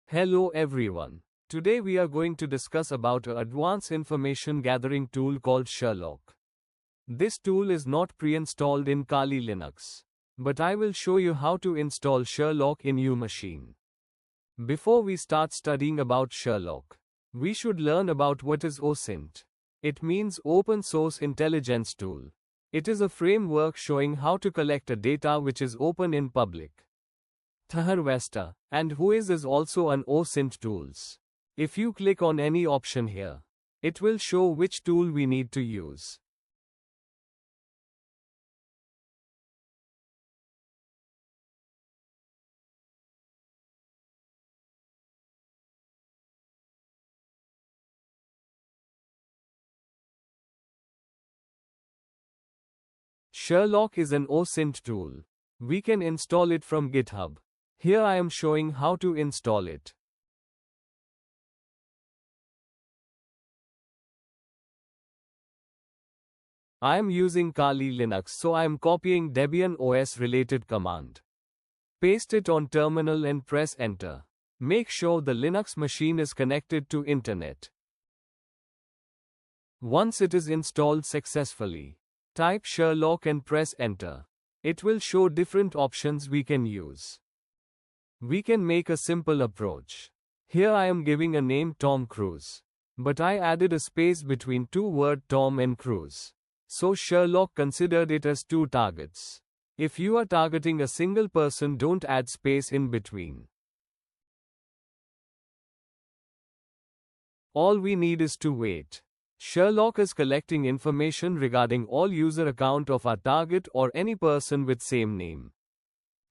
Hello everyone. Today we are going to discuss about an advanced information gathering tool called Sherlock. This tool is not pre-installed in Kali Linux, but I will show you how to install Sherlock in your machine. Before we start studying about Sherlock, we should learn about what is OSINT. It means Open Source Intelligence Tool. It is a framework showing how to collect a data which is open in public. Tharvesta and Whois is also an OSINT tools. If you click on any option here, it will show which tool we need to use. Sherlock is an OSINT tool. We can install it from GitHub. Here I am showing how to install it. I am using Kali Linux, so I am copying Debian OS related command. Paste it on terminal and press enter. Make sure the Linux machine is connected to internet. Once it is installed successfully, type Sherlock and press enter. It will show different options we can use. We can make a simple approach. Here I am giving a name Tom Cruise, but I added a space between two words Tom and Cruise. So Sherlock considered it as two targets. If you are targeting a single person, don't add space in between. All we need is to wait. Sherlock is collecting information regarding all user account of our target or any person with same name.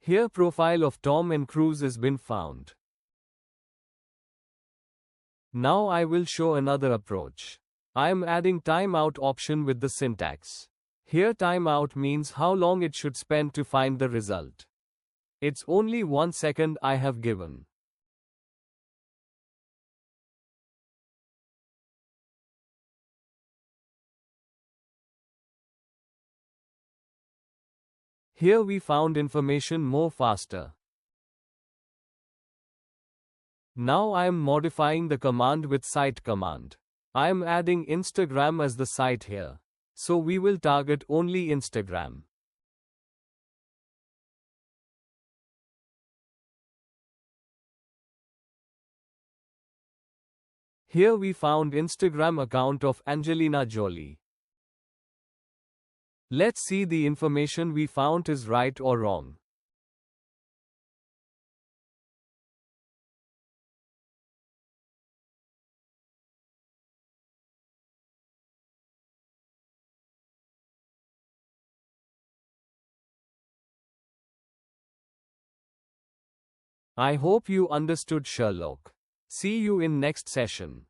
Here profile of Tom and Cruise has been found. Now I will show another approach. I am adding timeout option with the syntax. Here timeout means how long it should spend to find the result. It's only 1 second I have given. Here we found information more faster. Now I am modifying the command with site command. I am adding Instagram as the site here. So we will target only Instagram. Here we found Instagram account of Angelina Jolie. Let's see the information we found is right or wrong. I hope you understood Sherlock. See you in next session.